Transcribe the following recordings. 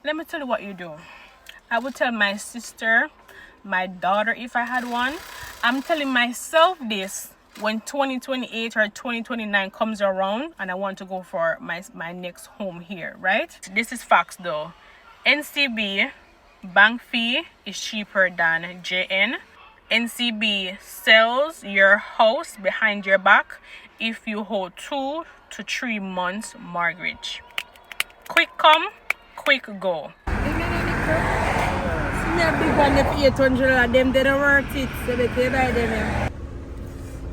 Let me tell you what you do. I would tell my sister, my daughter if I had one. I'm telling myself this when 2028 or 2029 comes around and I want to go for my next home here, right? This is facts though. NCB bank fee is cheaper than JN. NCB sells your house behind your back if you hold 2 to 3 months mortgage. Quick come, quick go. Big one for 800 them they don't worth it, so they pay by them.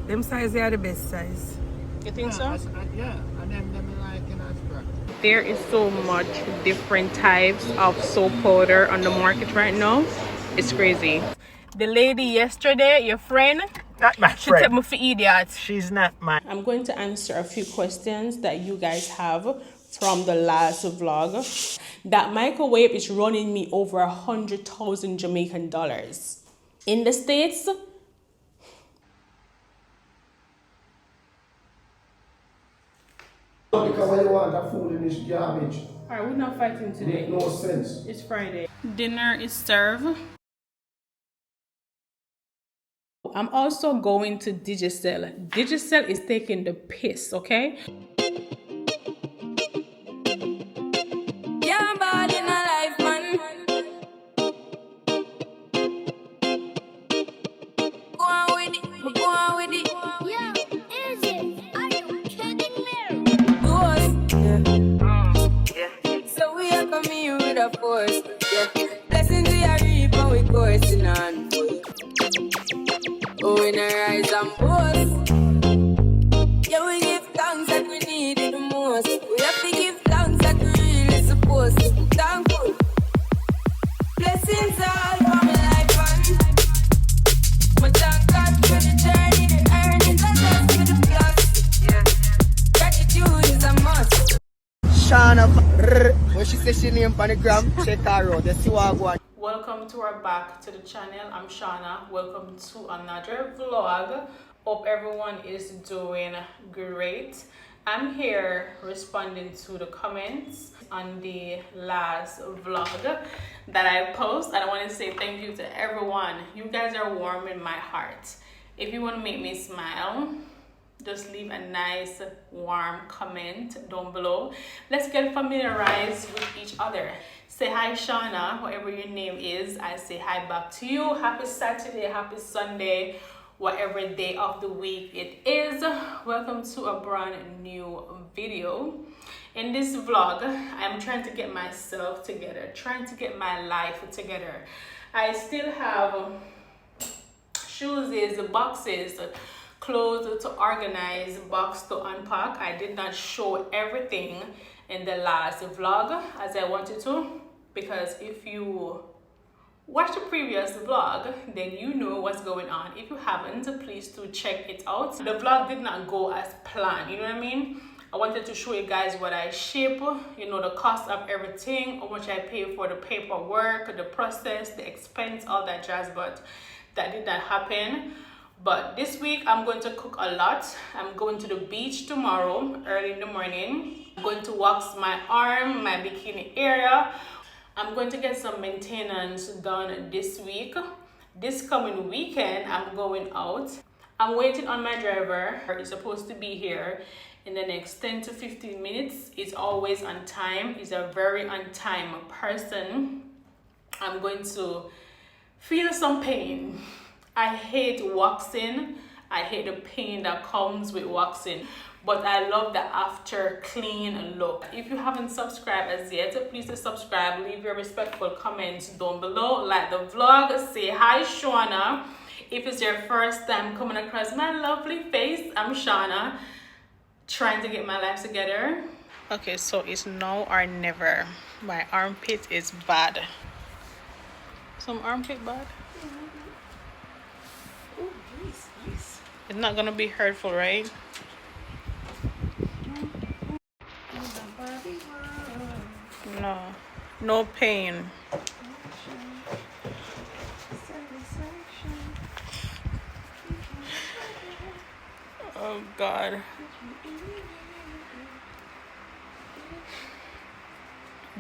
Them size are the best size. You think so? Yeah, and them like in abstract. There is so much different types of soap powder on the market right now. It's crazy. The lady yesterday, your friend, Not my she took me for idiot. She's not my. I'm going to answer a few questions that you guys have from the last vlog. That microwave is running me over 100,000 Jamaican dollars. In the States, Because when you want a food in this garbage, alright, we're not fighting today. make no sense. It's Friday. Dinner is served. I'm also going to Digicel. Digicel is taking the piss, okay? Yeah, I'm bad in a life, man. Go on with it, go on with it. Yeah, is it? Are you kidding me? So we are coming here with a force. Yeah. Blessings we are reaping, we coursing on. Oh, in our eyes and boast. Yeah, we give thanks that we need it the most. We have to give thanks that we really supposed to be thankful. Blessings all for my life and my thank God for the journey, the earnings and just for the plus. Yeah. Gratitude is a must. Shauna, when she says she name on the gram, check her out. You see what I want. Welcome to our back to the channel. I'm Shauna. Welcome to another vlog. Hope everyone is doing great. I'm here responding to the comments on the last vlog that I posted. I want to say thank you to everyone. You guys are warming my heart. If you want to make me smile, just leave a nice warm comment down below. Let's get familiarized with each other. Say hi Shauna, whatever your name is. I say hi back to you. Happy Saturday, happy Sunday, whatever day of the week it is. Welcome to a brand new video. In this vlog, I'm trying to get myself together, trying to get my life together. I still have shoes, boxes, clothes to organize, box to unpack. I did not show everything in the last vlog as I wanted to, because if you watch the previous vlog, then you know what's going on. If you haven't, please do check it out. The vlog did not go as planned, you know what I mean? I wanted to show you guys what I ship, you know, the cost of everything, how much I pay for the paperwork, the process, the expense, all that jazz, but that did not happen. But this week I'm going to cook a lot. I'm going to the beach tomorrow early in the morning. I'm going to wax my arm, my bikini area. I'm going to get some maintenance done this week. This coming weekend I'm going out. I'm waiting on my driver. He's supposed to be here in the next 10 to 15 minutes. He's always on time. He's a very on time person. I'm going to feel some pain. I hate waxing. I hate the pain that comes with waxing, but I love the after clean look. If you haven't subscribed as yet, please do subscribe, leave your respectful comments down below, like the vlog, say hi Shauna. If it's your first time coming across my lovely face, I'm Shauna, trying to get my life together. Okay, so it's now or never. My armpit is bad. Some armpit bad? It's not gonna be hurtful, right? No, no pain. Oh God.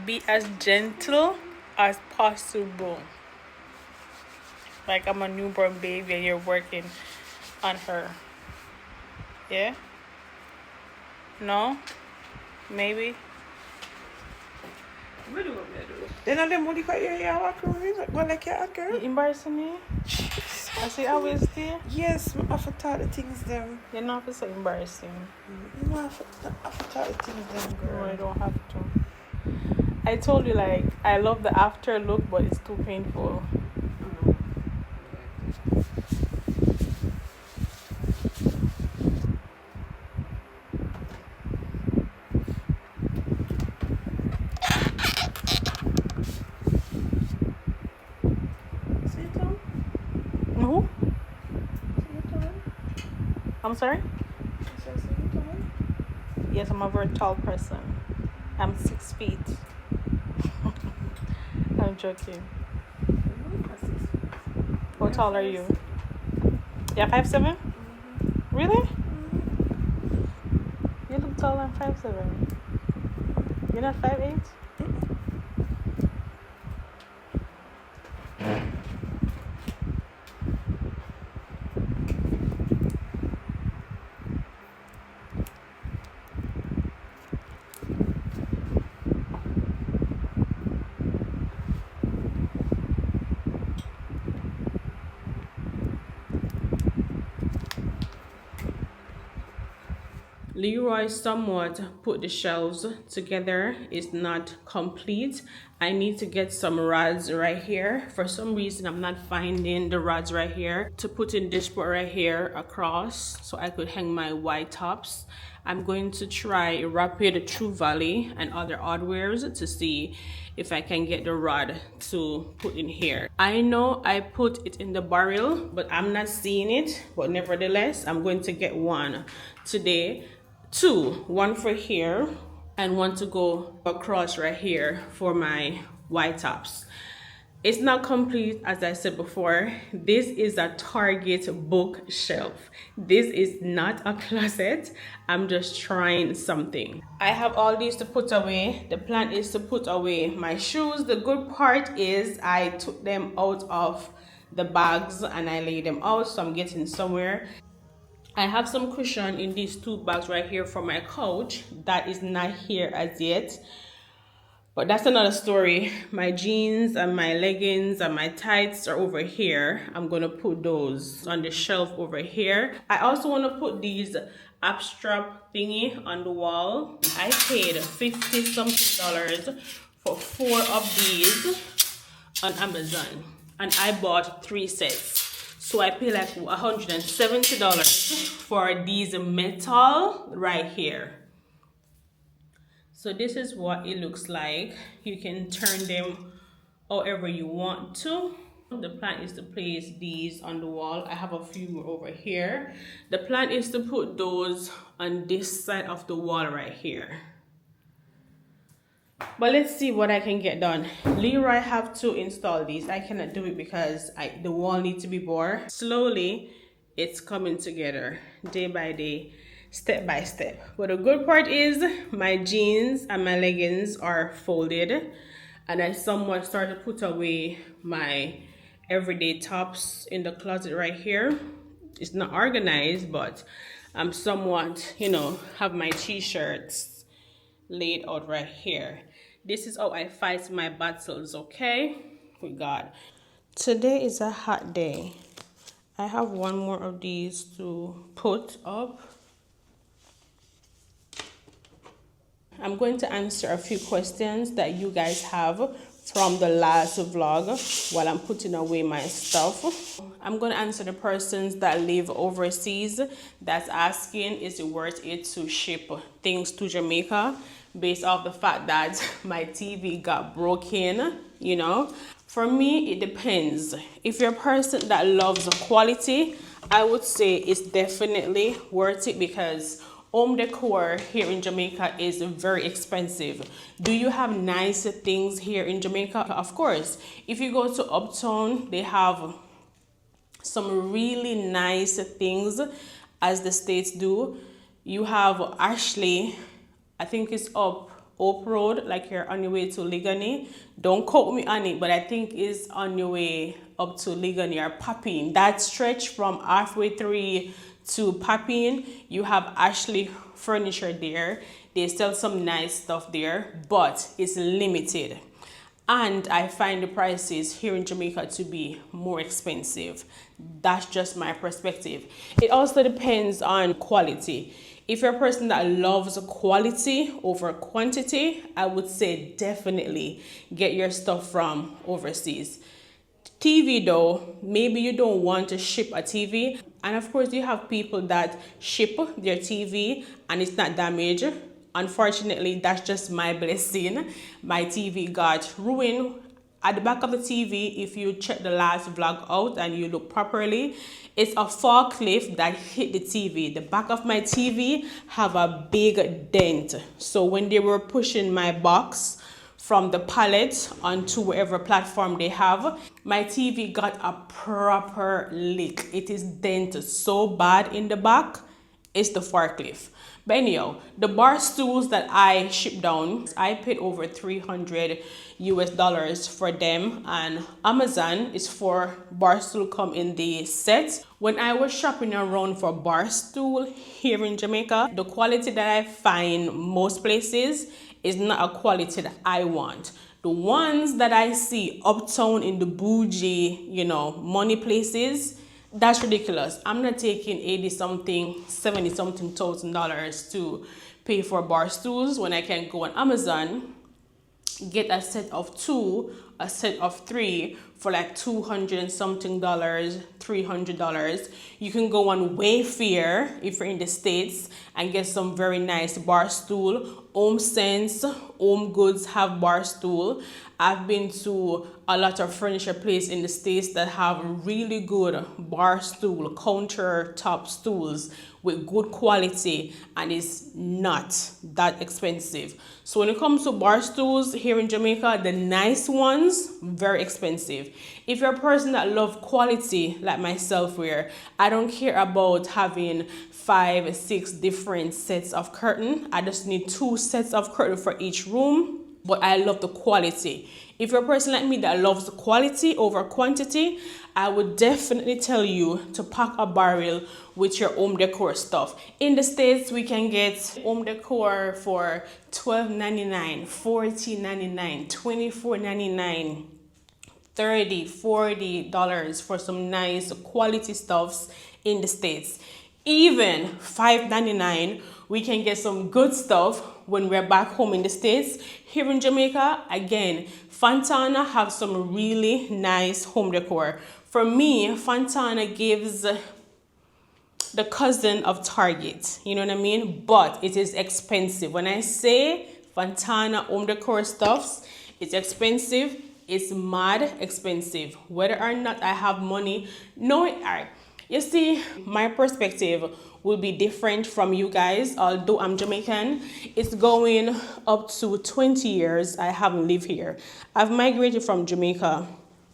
be as gentle as possible. Like I'm a newborn baby and you're working on her. Yeah? No? Maybe? Then I them only got your walk around. Go like your girl. You embarrassing me? I say I will stay. Yes, I have to talk the things them. You're not so embarrassing. You know, I have to talk the things them, No, girl. I don't have to. I told you, like, I love the after look, but it's too painful. Sit down. Who? Sit down. I'm sorry? Sit down. Yes, I'm a very tall person. I'm 6 feet. I'm joking. How tall are you? Yeah, 5'7"? Really? You look tall. I'm 5'7". You're not 5'8"? Leroy somewhat put the shelves together. It's not complete. I need to get some rods right here. For some reason, I'm not finding the rods right here to put in this part right here across so I could hang my white tops. I'm going to try Rapid, True Valley, and other hardwares to see if I can get the rod to put in here. I know I put it in the barrel, but I'm not seeing it. But nevertheless, I'm going to get one today. One for here and one to go across right here for my white tops. It's not complete, as I said before. This is a Target bookshelf. This is not a closet. I'm just trying something. I have all these to put away. The plan is to put away my shoes. The good part is I took them out of the bags and I laid them out, so I'm getting somewhere. I have some cushion in these two bags right here for my couch. That is not here as yet. But that's another story. My jeans and my leggings and my tights are over here. I'm going to put those on the shelf over here. I also want to put these ab strap thingy on the wall. I paid $50 something for 4 of these on Amazon. And I bought 3 sets. So I pay like $170 for these metal right here. So this is what it looks like. You can turn them however you want to. The plan is to place these on the wall. I have a few over here. The plan is to put those on this side of the wall right here. But let's see what I can get done. Leroy have to install these. I cannot do it because the wall needs to be bored. Slowly, it's coming together day by day, step by step. But the good part is my jeans and my leggings are folded. And I somewhat started to put away my everyday tops in the closet right here. It's not organized, but I'm somewhat, have my t-shirts laid out right here. This is how I fight my battles, okay? With God. Today is a hot day. I have one more of these to put up. I'm going to answer a few questions that you guys have from the last vlog while I'm putting away my stuff. I'm going to answer the persons that live overseas that's asking, is it worth it to ship things to Jamaica based off the fact that my TV got broken, For me, it depends. If you're a person that loves quality, I would say it's definitely worth it because home decor here in Jamaica is very expensive. Do you have nice things here in Jamaica? Of course. If you go to Uptown, they have some really nice things, as the States do. You have Ashley, I think it's up Oak Road, like you're on your way to Ligani. Don't quote me on it, but I think it's on your way up to Ligani or Papine. That stretch from halfway through to Papine, you have Ashley Furniture there. They sell some nice stuff there, but it's limited. And I find the prices here in Jamaica to be more expensive. That's just my perspective. It also depends on quality. If you're a person that loves quality over quantity, I would say definitely get your stuff from overseas. TV though, maybe you don't want to ship a TV. And of course, you have people that ship their TV and it's not damaged. Unfortunately, that's just my blessing. My TV got ruined. At the back of the TV, if you check the last vlog out and you look properly, it's a forklift that hit the TV. The back of my TV have a big dent. So when they were pushing my box from the pallet onto whatever platform they have, my TV got a proper lick. It is dented so bad in the back. It's the forklift. But anyhow, the bar stools that I shipped down, I paid over $300 for them, and Amazon is for bar stool come in the set. When I was shopping around for bar stool here in Jamaica, the quality that I find most places is not a quality that I want. The ones that I see uptown in the bougie, money places, that's ridiculous. I'm not taking 80 something, 70 something $1,000 to pay for bar stools when I can go on Amazon, get a set of 2, a set of 3 for like $200 and something, $300. You can go on Wayfair if you're in the States and get some very nice bar stool. Home Sense, Home Goods have bar stool. I've been to a lot of furniture places in the States that have really good bar stool, countertop stools with good quality, and it's not that expensive. So when it comes to bar stools here in Jamaica, the nice ones, very expensive. If you're a person that loves quality like myself, where I don't care about having 5, 6 different sets of curtain, I just need 2 sets of curtain for each room, but I love the quality. If you're a person like me that loves quality over quantity, I would definitely tell you to pack a barrel with your home decor stuff. In the States, we can get home decor for $12.99, $14.99, $24.99, $30, $40 for some nice quality stuffs in the States. Even $5.99, we can get some good stuff when we're back home in the States. Here in Jamaica, again, Fontana have some really nice home decor. For me, Fontana gives the cousin of Target, you know what I mean? But it is expensive. When I say Fontana home decor stuffs, it's expensive. It's mad expensive. Whether or not I have money, no, you see, my perspective will be different from you guys. Although I'm Jamaican, it's going up to 20 years I haven't lived here. I've migrated from Jamaica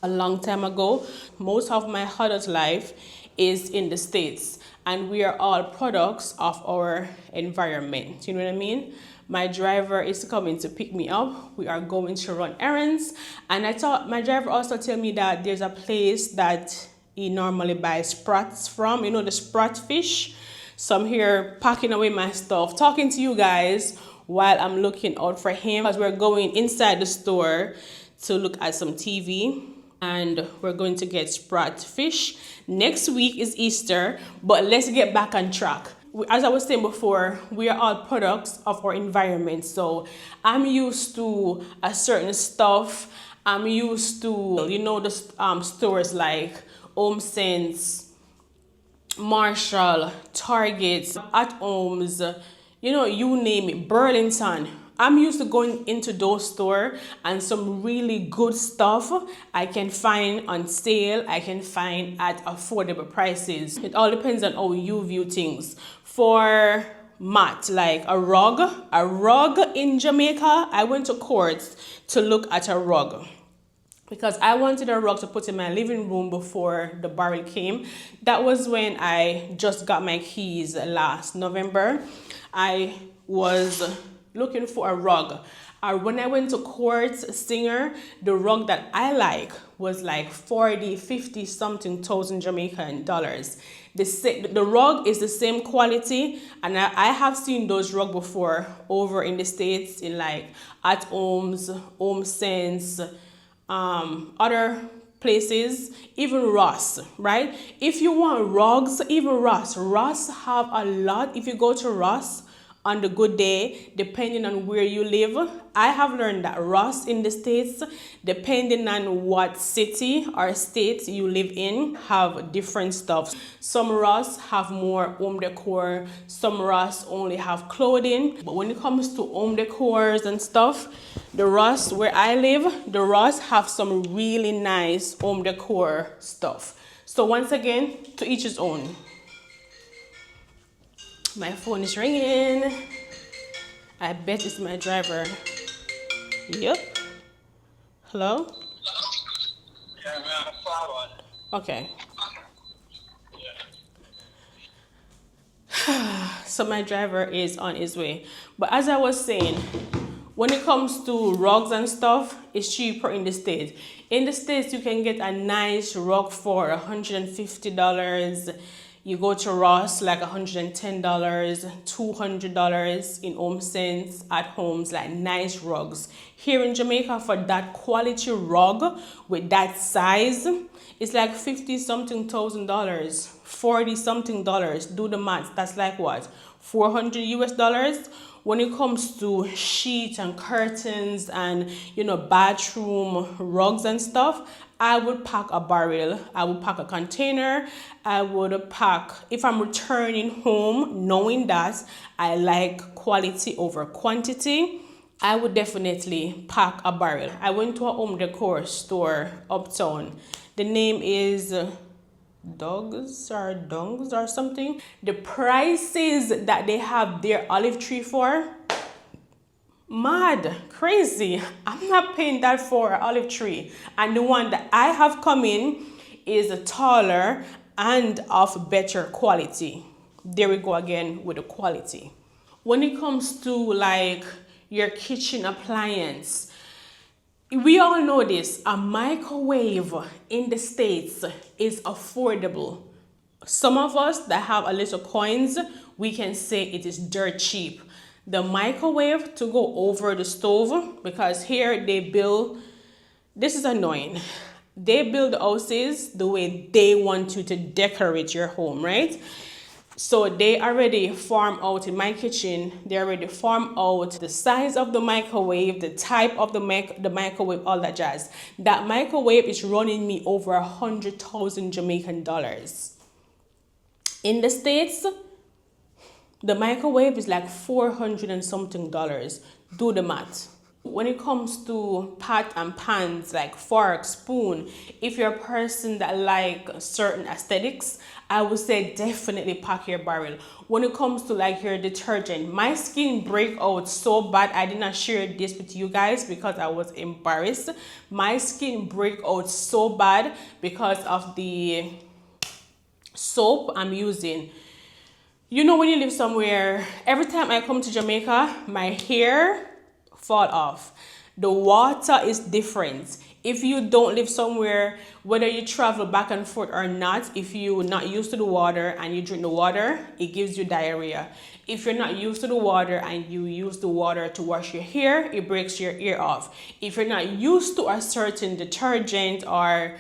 a long time ago. Most of my adult life is in the States, and we are all products of our environment. You know what I mean? My driver is coming to pick me up. We are going to run errands. And I thought my driver also tell me that there's a place that he normally buys sprats from, the sprat fish. So I'm here packing away my stuff, talking to you guys while I'm looking out for him, because we're going inside the store to look at some TV, and we're going to get sprat fish. Next week is Easter, but let's get back on track. As I was saying before, we are all products of our environment. So I'm used to a certain stuff. I'm used to, the stores like Home Sense, Marshall, Target, At Homes, you name it, Burlington. I'm used to going into those stores, and some really good stuff I can find on sale, I can find at affordable prices. It all depends on how you view things. For mat, like a rug in Jamaica, I went to Courts to look at a rug, because I wanted a rug to put in my living room before the barrel came. That was when I just got my keys last November. I was looking for a rug. When I went to Quartz Singer, the rug that I like was like 40, 50 something thousand Jamaican dollars. The rug is the same quality, and I have seen those rugs before over in the States in like at Homes, Home Sense, other places, even Ross, right? If you want rugs, even Ross have a lot. If you go to Ross on the good day, depending on where you live, I have learned that Ross in the States, depending on what city or state you live in, have different stuff. Some Ross have more home decor, some Ross only have clothing. But when it comes to home decors and stuff, the Ross where I live, the Ross have some really nice home decor stuff. So once again, to each his own. My phone is ringing. I bet it's my driver. Yep. Hello? Yeah, man, forward. Okay. Yeah. So my driver is on his way. But as I was saying, when it comes to rugs and stuff, it's cheaper in the States. In the States, you can get a nice rug for $150. You go to Ross, like $110, $200 in Home Sense, at Homes, like nice rugs. Here in Jamaica, for that quality rug with that size, it's like 50 something thousand dollars, 40 something dollars. Do the math. That's like what? 400 US dollars. When it comes to sheets and curtains and, you know, bathroom rugs and stuff, I would pack a barrel, I would pack a container, I would pack, if I'm returning home, knowing that I like quality over quantity, I would definitely pack a barrel. I went to a home decor store uptown. The name is Dogs or something. The prices that they have their olive tree for, mad, crazy. I'm not paying that for an olive tree. And the one that I have come in is taller and of better quality. There we go again with the quality. When it comes to like your kitchen appliance, we all know this, a microwave in the States is affordable. Some of us that have a little coins, we can say it is dirt cheap. The microwave to go over the stove, because here they build, this is annoying. They build houses the way they want you to decorate your home, right? So they already farm out in my kitchen, they already farm out the size of the microwave, the type of the microwave, all that jazz. That microwave is running me over 100,000 Jamaican dollars. In the States, the microwave is like 400 and something dollars. Do the math. When it comes to pot and pans, like fork, spoon, if you're a person that like certain aesthetics, I would say definitely pack your barrel. When it comes to like your detergent, my skin break out so bad. I did not share this with you guys because I was embarrassed. My skin break out so bad because of the soap I'm using. You know, when you live somewhere, every time I come to Jamaica, my hair fall off. The water is different. If you don't live somewhere, whether you travel back and forth or not, if you're not used to the water and you drink the water, it gives you diarrhea. If you're not used to the water and you use the water to wash your hair, it breaks your hair off. If you're not used to a certain detergent or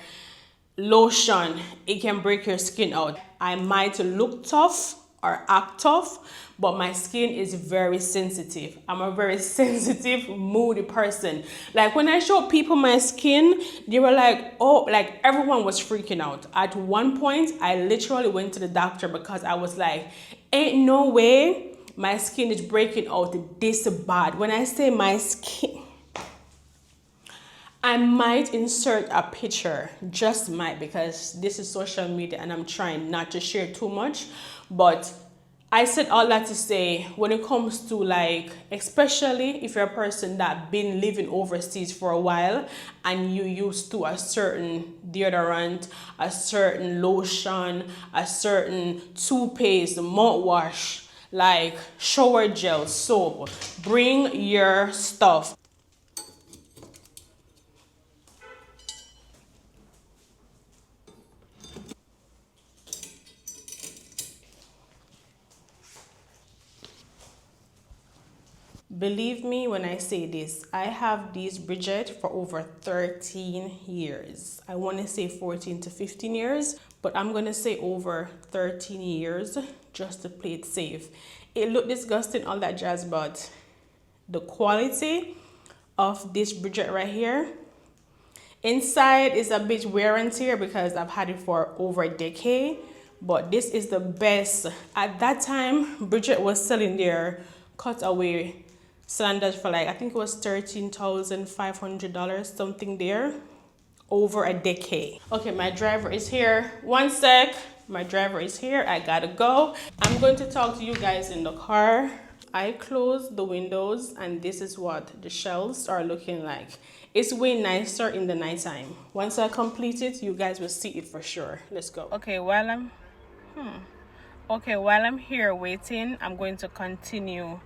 lotion, it can break your skin out. I might look tough or act tough, but my skin is very sensitive. I'm a very sensitive, moody person. Like when I show people my skin, they were like, oh, like everyone was freaking out. At one point, I literally went to the doctor because I was like, ain't no way my skin is breaking out this bad. When I say my skin, I might insert a picture, just might, because this is social media and I'm trying not to share too much. But I said all that to say, when it comes to like, especially if you're a person that been living overseas for a while and you used to a certain deodorant, a certain lotion, a certain toothpaste, mouthwash, like shower gel, soap. Bring your stuff. Believe me when I say this, I have these Bridget for over 13 years. I want to say 14 to 15 years, but I'm going to say over 13 years just to play it safe. It looked disgusting, all that jazz, but the quality of this Bridget right here, inside is a bit wear and tear because I've had it for over a decade, but this is the best. At that time, Bridget was selling their cutaway sandals for like, I think it was $13,500, something there, over a decade. Okay, my driver is here. One sec, my driver is here. I gotta go. I'm going to talk to you guys in the car. I closed the windows and this is what the shelves are looking like. It's way nicer in the nighttime. Once I complete it, you guys will see it for sure. Let's go. Okay, while I'm here waiting, I'm going to continue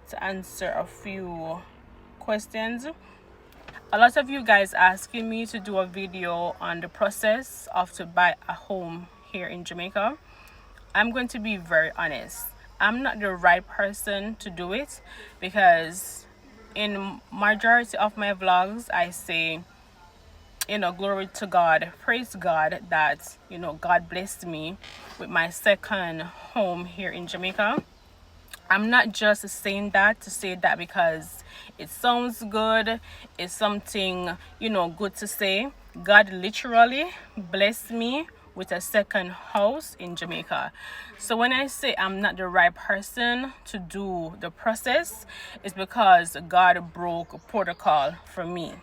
to answer a few questions. A lot of you guys asking me to do a video on the process of to buy a home here in Jamaica. I'm going to be very honest. I'm not the right person to do it because in majority of my vlogs I say, glory to God, praise God that, God blessed me with my second home here in Jamaica. I'm not just saying that to say that because it sounds good, it's something, good to say. God literally blessed me with a second house in Jamaica. So when I say I'm not the right person to do the process, it's because God broke protocol for me.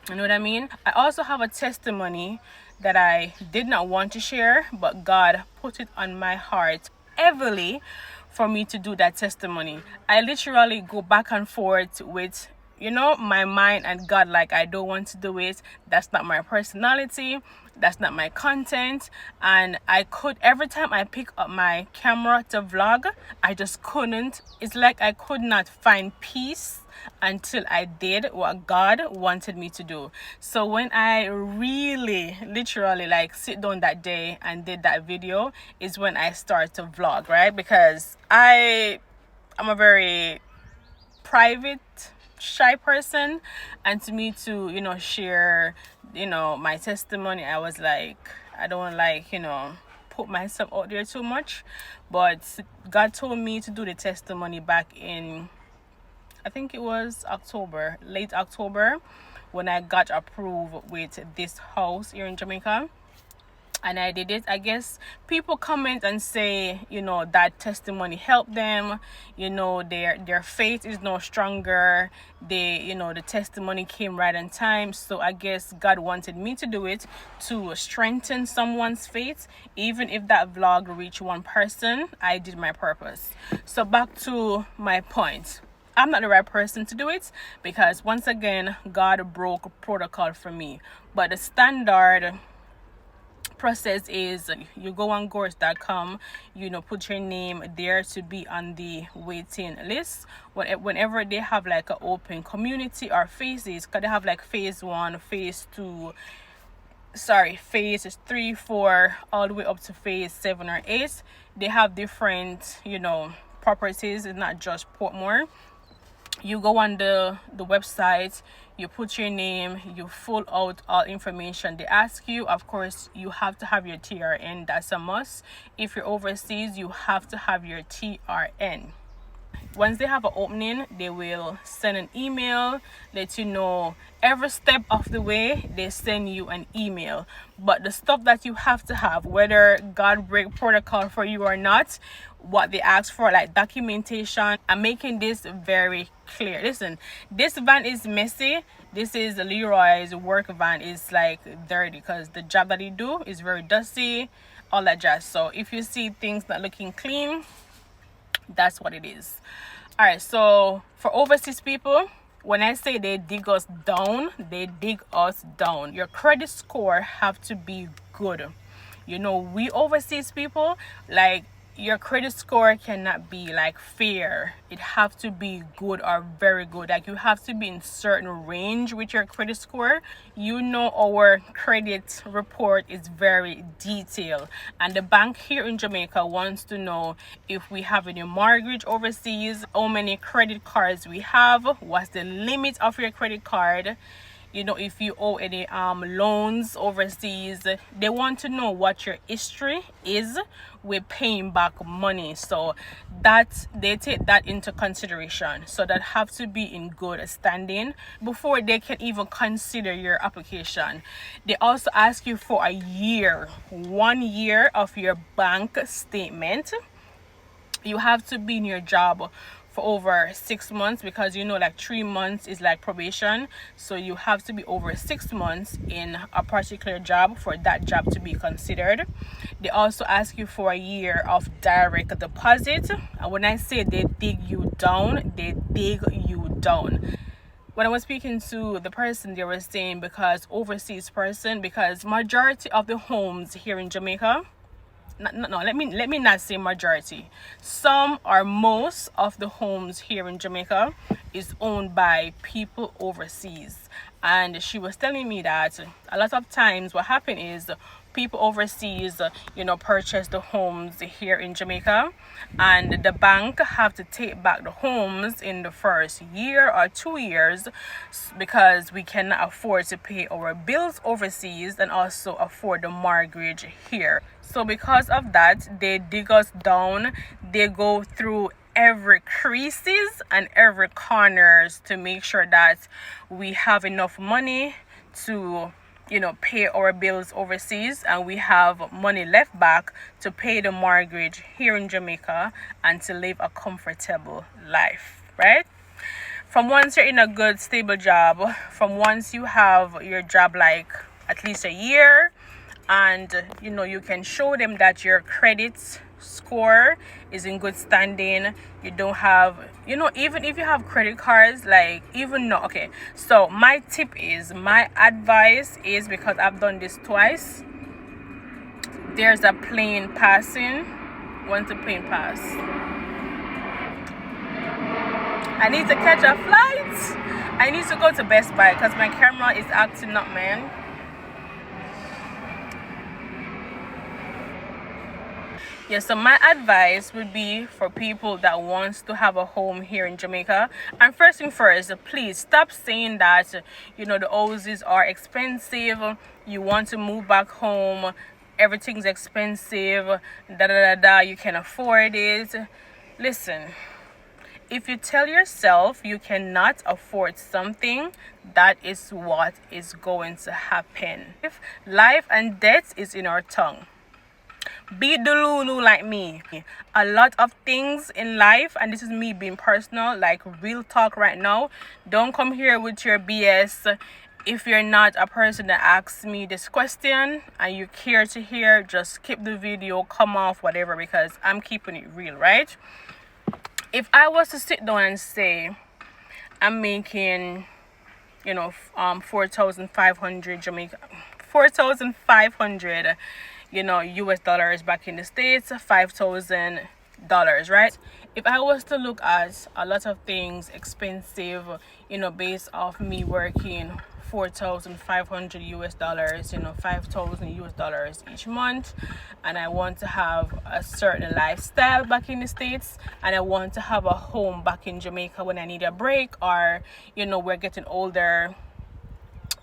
You know what I mean? I also have a testimony that I did not want to share, but God put it on my heart heavily for me to do that testimony. I literally go back and forth with, my mind and God, like, I don't want to do it. That's not my personality. That's not my content. And every time I pick up my camera to vlog, I just couldn't. It's like I could not find peace until I did what God wanted me to do. So when I really literally sit down that day and did that video is when I start to vlog, right? Because I'm a very private, shy person, and to me to share my testimony, I was like, I don't put myself out there too much. But God told me to do the testimony back in, I think it was October, late October, when I got approved with this house here in Jamaica. And I did it. I guess people comment and say, that testimony helped them. Their faith is no stronger. The testimony came right on time. So I guess God wanted me to do it to strengthen someone's faith. Even if that vlog reached one person, I did my purpose. So back to my point. I'm not the right person to do it because once again, God broke protocol for me. But the standard process is you go on Groceries.com, put your name there to be on the waiting list. Whenever they have like an open community or phases, because they have like phase 1, phase 2, phase 3, 4, all the way up to phase 7 or 8. They have different properties. It's not just Portmore. You go on the website, you put your name, you fill out all information they ask you. Of course, you have to have your TRN. That's a must. If you're overseas, you have to have your TRN. Once they have an opening, they will send an email, let you know every step of the way. They send you an email, but the stuff that you have to have, whether God break protocol for you or not, what they ask for, like documentation. I'm making this very clear. Listen, this van is messy. This is Leroy's work van. Is like dirty because the job that he do is very dusty, all that jazz. So if you see things not looking clean, that's what it is. All right, so for overseas people, when I say they dig us down, they dig us down. Your credit score have to be good. We overseas people, like, your credit score cannot be like fair. It have to be good or very good. Like you have to be in certain range with your credit score. You know, our credit report is very detailed, and the bank here in Jamaica wants to know if we have any mortgage overseas, how many credit cards we have, what's the limit of your credit card, you know, if you owe any loans overseas. They want to know what your history is with paying back money, so that they take that into consideration. So that have to be in good standing before they can even consider your application. They also ask you for a year, 1 year of your bank statement. You have to be in your job for over 6 months, because you know, like 3 months is like probation, so you have to be over 6 months in a particular job for that job to be considered. They also ask you for a year of direct deposit, and when I say they dig you down, they dig you down. When I was speaking to the person, they were saying, because overseas person, because majority of the homes here in Jamaica, no, let me not say majority, some or most of the homes here in Jamaica is owned by people overseas. And she was telling me that a lot of times what happened is people overseas, you know, purchase the homes here in Jamaica, and the bank have to take back the homes in the first year or 2 years, because we cannot afford to pay our bills overseas and also afford the mortgage here. So because of that, they dig us down. They go through every creases and every corners to make sure that we have enough money to, you know, pay our bills overseas, and we have money left back to pay the mortgage here in Jamaica and to live a comfortable life, right? From once you're in a good stable job, from once you have your job like at least a year, and you know, you can show them that your credit score is in good standing, you don't have, you know, even if you have credit cards, like even no, okay, so my advice is, because I've done this twice, there's a plane passing. Once the plane pass, I need to catch a flight. I need to go to Best Buy because my camera is acting up, man. Yeah, so my advice would be for people that wants to have a home here in Jamaica. And first thing first, please stop saying that, you know, the houses are expensive. You want to move back home, everything's expensive, you can afford it. Listen, if you tell yourself you cannot afford something, that is what is going to happen. If life and death is in our tongue. Be Delulu like me. A lot of things in life, and this is me being personal, like real talk right now. Don't come here with your BS. If you're not a person that asks me this question and you care to hear, just skip the video, come off, whatever, because I'm keeping it real, right? If I was to sit down and say I'm making, you know, 4,500 Jamaica, 4,500, you know, US dollars back in the States, $5,000, right? If I was to look at a lot of things expensive, you know, based off me working 4,500 US dollars, you know, 5,000 US dollars each month, and I want to have a certain lifestyle back in the States, and I want to have a home back in Jamaica when I need a break, or, you know, we're getting older,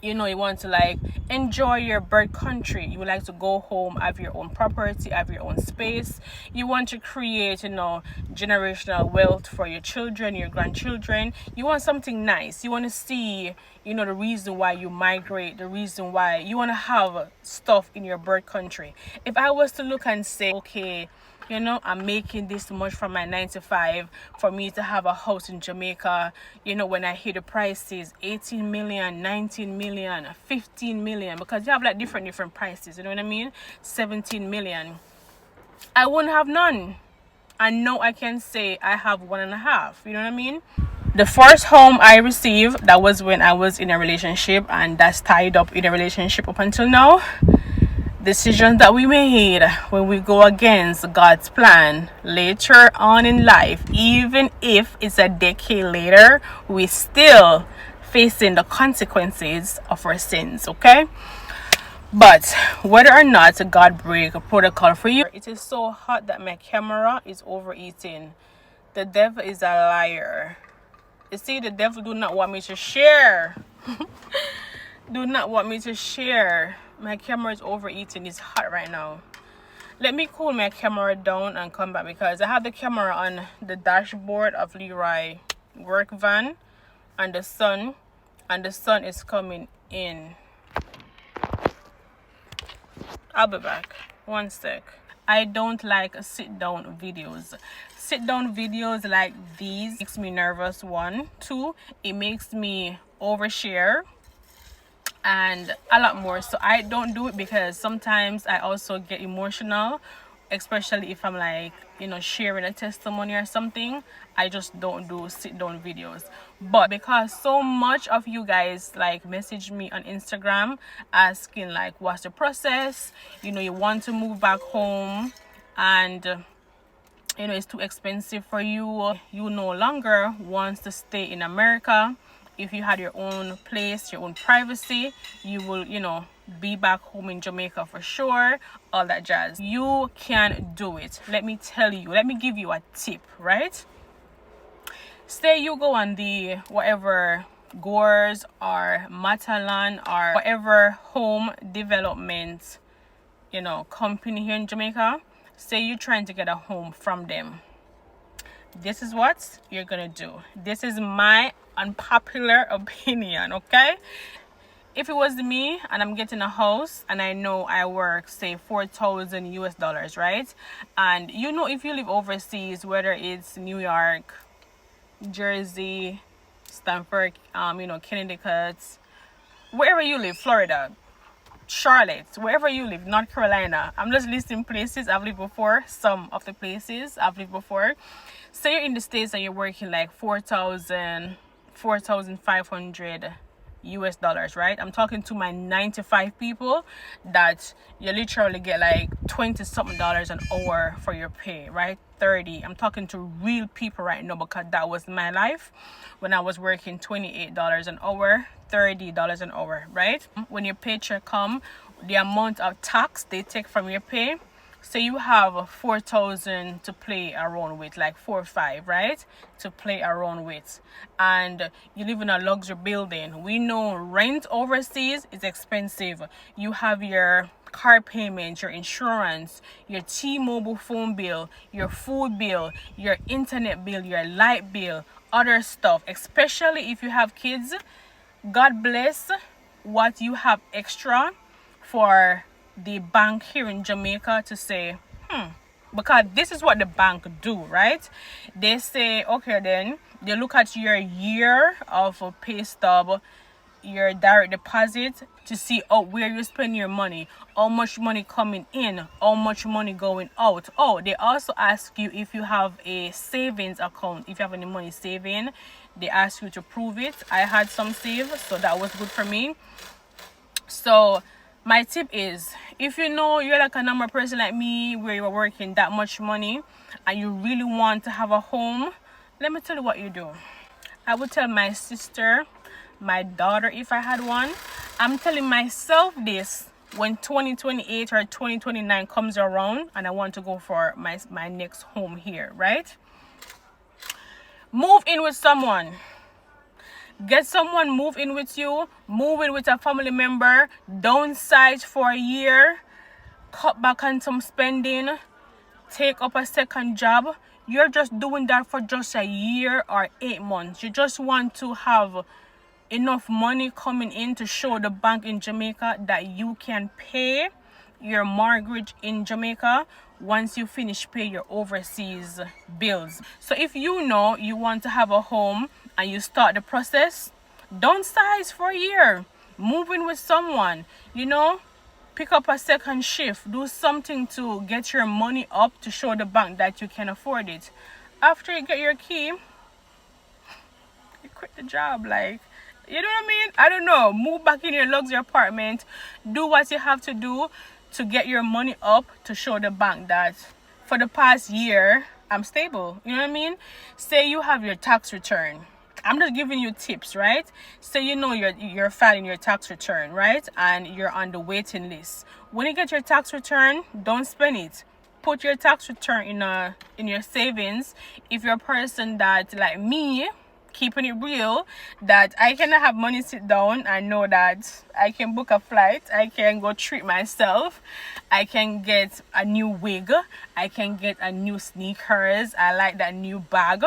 you know, you want to like enjoy your birth country, you would like to go home, have your own property, have your own space, you want to create, you know, generational wealth for your children, your grandchildren, you want something nice, you want to see, you know, the reason why you migrate, the reason why you want to have stuff in your birth country. If I was to look and say, okay, you know, I'm making this much from my 9 to 5 for me to have a house in Jamaica, you know, when I hear the prices 18 million, 19 million, 15 million, because you have like different prices, you know what I mean, 17 million, I wouldn't have none. And now I can say I have 1.5, you know what I mean. The first home I received, that was when I was in a relationship, and that's tied up in a relationship up until now. decisions that we made when we go against God's plan later on in life, even if it's a decade later, we still facing the consequences of our sins, okay? But whether or not God break a protocol for you, it is so hot that my camera is overeating. The devil is a liar. You see, the devil do not want me to share. Do not want me to share. My camera is overeating. It's hot right now. Let me cool my camera down and come back, because I have the camera on the dashboard of Leroy work van and the sun is coming in. I'll be back. One sec. I don't like sit down videos. Sit down videos like these makes me nervous. 1, 2, it makes me overshare and a lot more. So I don't do it, because sometimes I also get emotional, especially if I'm like, you know, sharing a testimony or something. I just don't do sit down videos. But because so much of you guys like message me on Instagram asking like what's the process, you know, you want to move back home and you know it's too expensive for you, you no longer want to stay in America. If you had your own place, your own privacy, you will, you know, be back home in Jamaica for sure, all that jazz. You can do it. Let me tell you, let me give you a tip, right? Say you go on the whatever Gores or Matalan or whatever home development, you know, company here in Jamaica. Say you're trying to get a home from them. This is what you're gonna do. This is my unpopular opinion, okay? If it was me and I'm getting a house and I know I work say 4,000 US dollars, right? And you know, if you live overseas, whether it's New York, Jersey, Stanford, you know, Connecticut, wherever you live, Florida, Charlotte, wherever you live, North Carolina. I'm just listing places I've lived before. Some of the places I've lived before. Say you're in the States and you're working like 4,500 US dollars, right? I'm talking to my 9 to 5 people that you literally get like 20 something dollars an hour for your pay, right? 30. I'm talking to real people right now, because that was my life when I was working $28 an hour, $30 an hour, right? When your paycheck come, the amount of tax they take from your pay, so you have 4,000 to play around with, like 4 or 5, right? To play around with. And you live in a luxury building. We know rent overseas is expensive. You have your car payment, your insurance, your T-Mobile phone bill, your food bill, your internet bill, your light bill, other stuff. Especially if you have kids, God bless what you have extra for the bank here in Jamaica to say, because this is what the bank do, right? They say, okay, then they look at your year of a pay stub, your direct deposit, to see where you spend your money, how much money coming in, how much money going out. Oh, they also ask you if you have a savings account, if you have any money saving. They ask you to prove it. I had some save, so that was good for me. So my tip is, if you know you're like a normal person like me, where you're working that much money and you really want to have a home, let me tell you what you do. I would tell my sister, my daughter, if I had one. I'm telling myself this when 2028 or 2029 comes around and I want to go for my next home here, right? Move in with someone. Get someone, move in with you, move in with a family member, downsize for a year, cut back on some spending, take up a second job. You're just doing that for just a year or 8 months. You just want to have enough money coming in to show the bank in Jamaica that you can pay your mortgage in Jamaica once you finish pay your overseas bills. So if you know you want to have a home and you start the process, downsize for a year, move in with someone, you know, pick up a second shift, do something to get your money up to show the bank that you can afford it. After you get your key, you quit the job, like, you know what I mean? I don't know, move back in your luxury apartment, do what you have to do to get your money up to show the bank that for the past year I'm stable. You know what I mean? Say you have your tax return. I'm just giving you tips, right? Say you know you're filing your tax return, right? And you're on the waiting list. When you get your tax return, don't spend it. Put your tax return in your savings. If you're a person that like me, keeping it real, that I cannot have money sit down and know that I can book a flight, I can go treat myself, I can get a new wig, I can get a new sneakers, I like that new bag.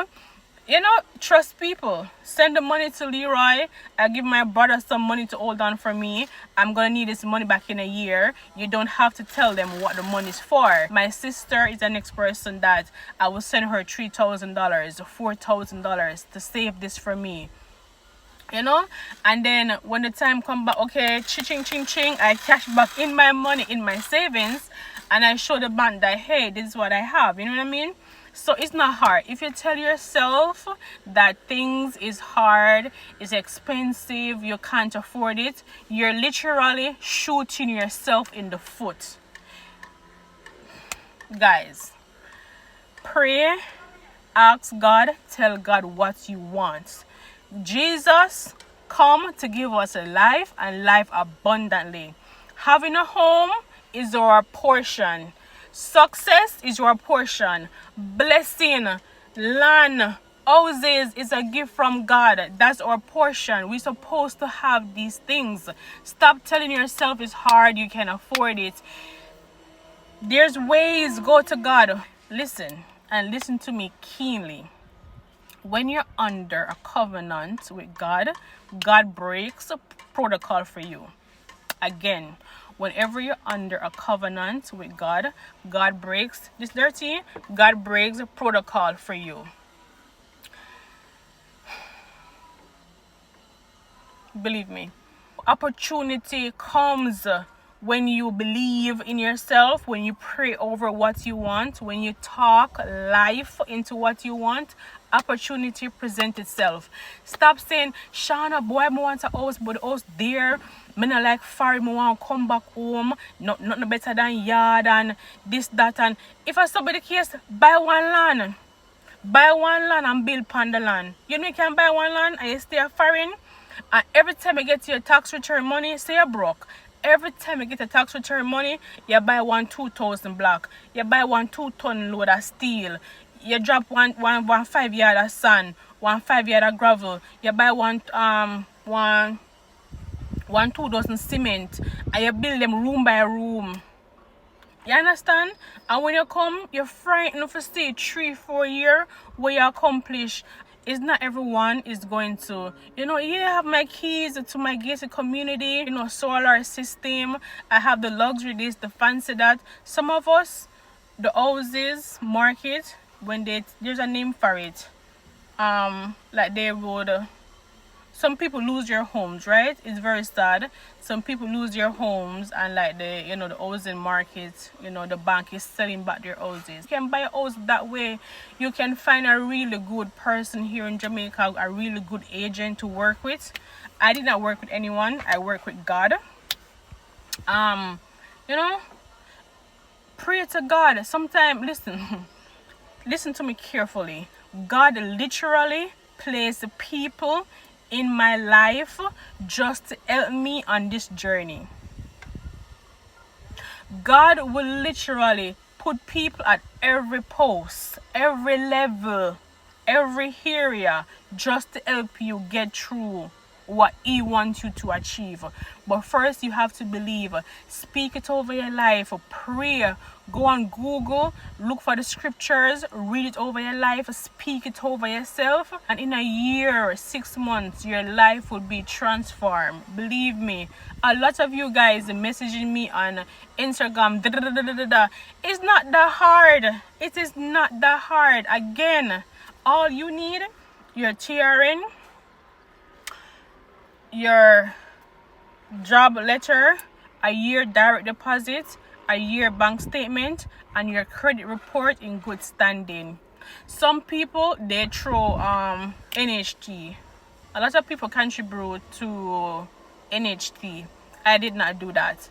You know, trust people. Send the money to Leroy. I give my brother some money to hold on for me. I'm gonna need this money back in a year. You don't have to tell them what the money's for. My sister is the next person that I will send her $3,000, $4,000 to save this for me. You know, and then when the time come back, okay, ching ching ching, I cash back in my money in my savings, and I show the bank that, hey, this is what I have. You know what I mean? So it's not hard. If you tell yourself that things is hard, is expensive, you can't afford it, you're literally shooting yourself in the foot. Guys, pray, ask God, tell God what you want. Jesus come to give us a life and life abundantly. Having a home is our portion. Success is your portion. Blessing, land, houses is a gift from God. That's our portion. We're supposed to have these things. Stop telling yourself it's hard, you can afford it. There's ways. Go to God. Listen, and listen to me keenly. When you're under a covenant with God, God breaks a protocol for you. Again, whenever you're under a covenant with God, God breaks this dirty, God breaks a protocol for you. Believe me, opportunity comes when you believe in yourself, when you pray over what you want, when you talk life into what you want. Opportunity presents itself. Stop saying, Shauna, boy, I want a house, but the house there, me not like foreign, I want to come back home, nothing better than yard and this, that, and if I so be the case, buy one land. Buy one land and build upon the land. You know you can buy one land and you stay a foreign, and every time you get your tax return money, say you're broke. Every time you get a tax return money, you buy 2,000 block. You buy 2-ton load of steel. You drop one 5 yard of sand, 5 yard of gravel. You buy 2 dozen cement, and you build them room by room. You understand? And when you come, you're frightened for stay 3-4 years where you accomplish. It's not everyone is going to, I have my keys to my gated community, solar system. I have the luxury this, the fancy that. Some of us, the houses market, when there's a name for it, like they would, some people lose their homes, right? It's very sad. Some people lose their homes, and like the housing market, the bank is selling back their houses. You can buy a house that way. You can find a really good person here in Jamaica, a really good agent to work with. I did not work with anyone. I work with God. Pray to God. Sometimes, listen to me carefully. God literally placed people in my life just to help me on this journey. God will literally put people at every post, every level, every area, just to help you get through what He wants you to achieve. But first you have to believe. Speak it over your life. Pray. Go on Google, look for the scriptures, read it over your life, speak it over yourself, and in a year, 6 months, your life will be transformed. Believe me. A lot of you guys messaging me on Instagram, it's not that hard. It is not that hard. Again, all you need, your TRN, your job letter, a year direct deposit, a year bank statement, and your credit report in good standing. Some people, they throw NHT. A lot of people contribute to NHT. I did not do that.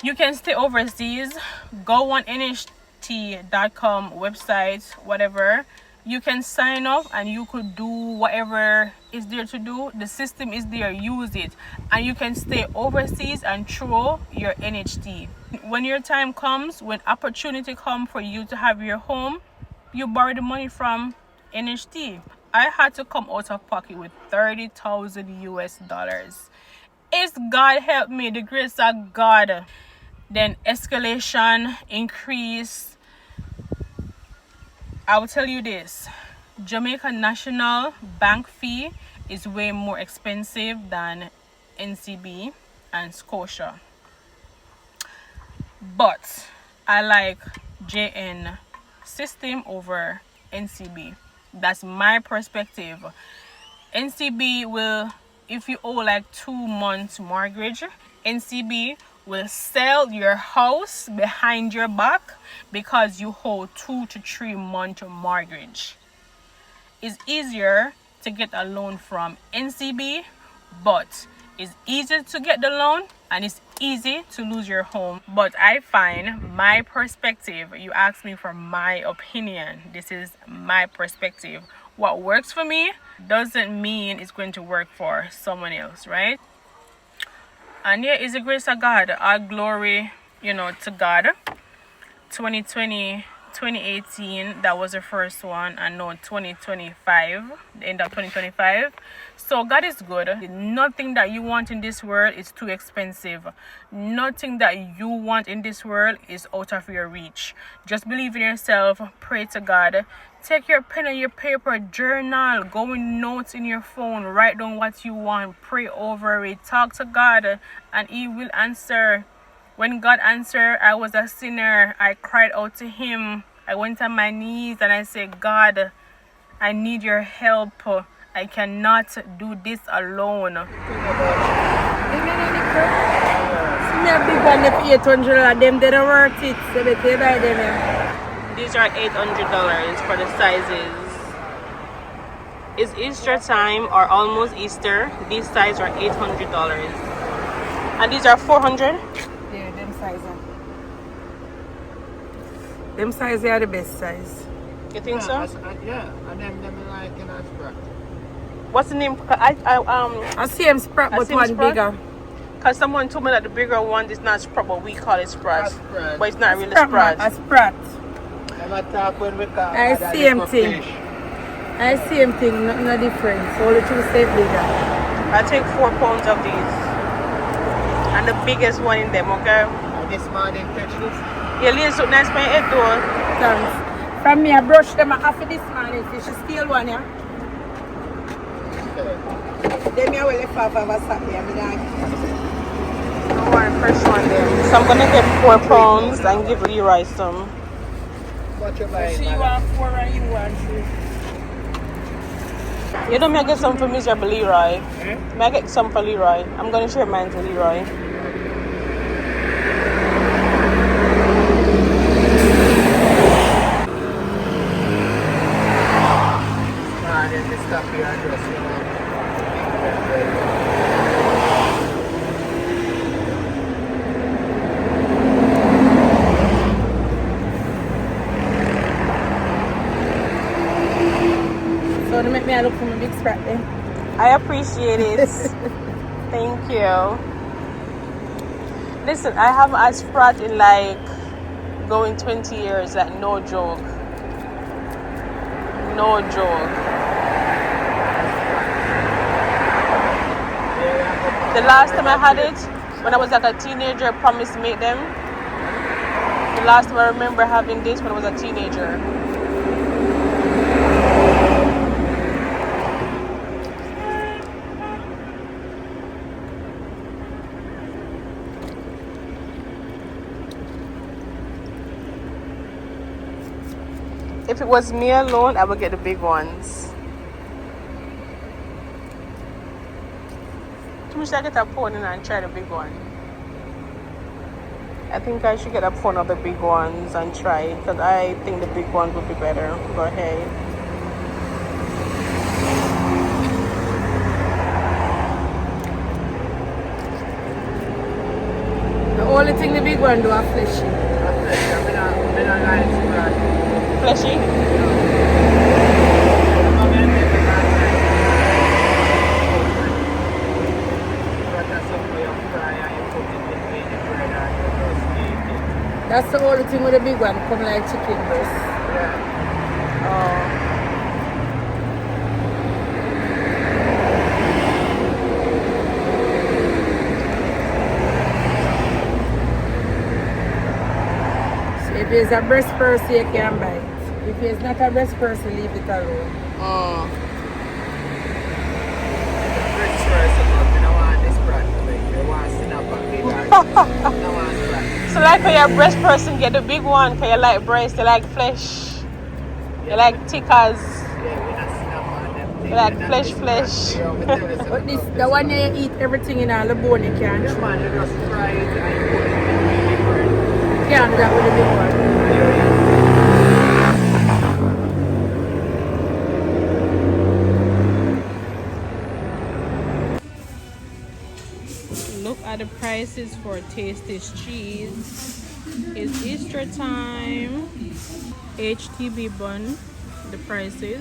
You can stay overseas. Go on nht.com website, whatever. You can sign up and you could do whatever is there to do. The system is there, use it. And you can stay overseas and throw your NHT. When your time comes, when opportunity comes for you to have your home, you borrow the money from NHT. I had to come out of pocket with 30,000 US dollars. It's God help me, the grace of God. Then escalation, increase. I will tell you this. Jamaica National Bank fee is way more expensive than NCB and Scotia. But I like JN system over NCB. That's my perspective. NCB will, if you owe like 2 months mortgage, NCB will sell your house behind your back because you hold 2 to 3 month mortgage. It's easier to get a loan from NCB, but it's easier to get the loan and it's easy to lose your home. But I find my perspective, you asked me for my opinion, this is my perspective. What works for me doesn't mean it's going to work for someone else, right? And yeah, it's the grace of God. Our glory, to God. 2020, 2018, that was the first one. And now 2025, the end of 2025. So God is good. Nothing that you want in this world is too expensive. Nothing that you want in this world is out of your reach. Just believe in yourself. Pray to God. Take your pen and your paper, journal, go in notes in your phone, write down what you want, pray over it, talk to God, and He will answer. When God answered, I was a sinner. I cried out to Him. I went on my knees and I said, God, I need your help. I cannot do this alone. See me a big one for 800 and them they don't worth it. So better buy them. These are $800 for the sizes. It's Easter time or almost Easter. These sizes are $800. And these are 400. Yeah, them sizes. Them sizes are the best size. You think so? Yeah, and them like in a sprat. What's the name? I see them sprat, but same one sprat? bigger. Because someone told me that the bigger one is not sprat, but we call it sprat. Sprat. But it's not really Sprat, sprat. man, a sprat. I'm attack when we call I same thing. I same thing, no difference. Only two say bigger. I take 4 pounds of these. And the biggest one in them, okay? This morning fetch this. Yeah, Liz, so nice my head though. Thanks. From me, I brush them off this morning. Fish steel one, yeah? Okay. Then me I will left off of a Saturday. I One fresh one there. So I'm gonna get 4 pounds and give Leroy some. What you buying? She want 4 and you want 3. You know me I get some for miserable Leroy. May I get some for Leroy? I'm gonna share mine to Leroy. Then this stuff here address, So to make me look for my big sprat there. I appreciate it. Thank you. Listen, I haven't had sprat in like going 20 years, like no joke. No joke. The last time I had it, when I was like a teenager, I promised to make them. The last time I remember having this when I was a teenager. If it was me alone, I would get the big ones. Should I get a phone and try the big one? I think I should get a phone of the big ones and try, because I think the big ones would be better. Go ahead. The whole only thing the big one do are fleshy. Fleshy? That's the only thing with the big one, come like chicken breast. So if it's a breast person, you can buy it. If it's not a breast person, leave it alone. So like for your breast person, get the big one. For you like breast, you like flesh. You like tickers. You like flesh. But this, the one you eat everything in all the bone, you can't chew. You can't do that with the big one. Look at the prices for Taste This cheese. It's Easter time. HTB bun, the prices.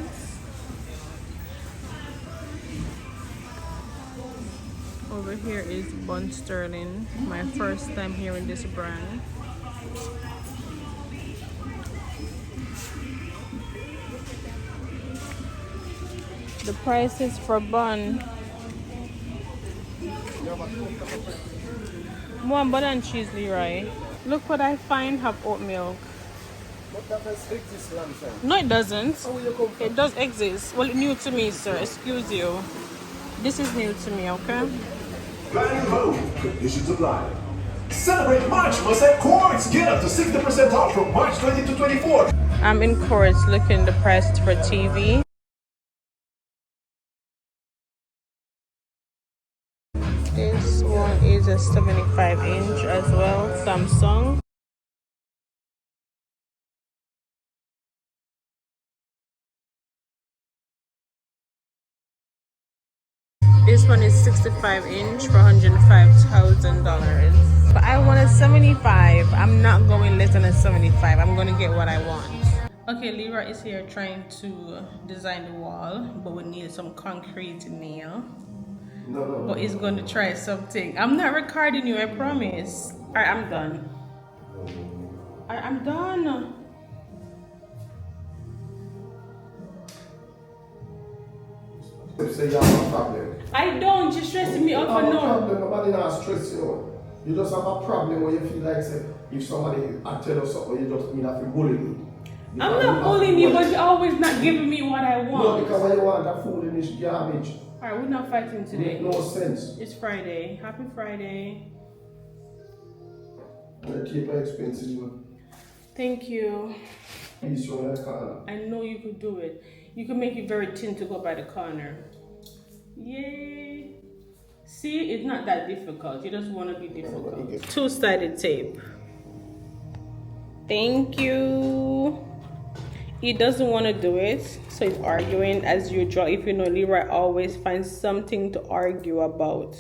Over here is Bun Sterling. My first time hearing this brand. The prices for bun. One bun and cheese, Leroy. Look what I find, have oat milk. But that does exist long time. No, it doesn't. How will you come from? It does exist. Well, new to me, sir. Excuse you. This is new to me, okay? Value home, conditions apply. Celebrate Marchmas at Quartz. Get up to 60% off from March 20 to 24. I'm in Quartz looking the prices for TV. This one is a 75-inch as well, Samsung. This one is 65-inch for $105,000. But I want a 75. I'm not going less than a 75. I'm going to get what I want. Okay, Leroy is here trying to design the wall, but we need some concrete nail. No. But he's going to try something. I'm not recording you, I promise. Alright, I'm done. Alright, I'm done. Say you have a problem. I don't. You're stressing me out You for have a no. problem, nobody not stress you. You just have a problem where you feel like say, if somebody tell you something, you just mean have to bully you. I'm not bullying you, but you're always not giving me what I No, want. because when you want that foolish garbage, Alright, we're not fighting today. make no sense. It's Friday. Happy Friday. And keep it expensive. Thank you. Please show me the corner. I know you could do it. You can make it very thin to go by the corner. Yay. See, it's not that difficult. You just want to be difficult. Two-sided tape. Thank you. He doesn't want to do it, so he's arguing as usual. If you know, Leroy always finds something to argue about.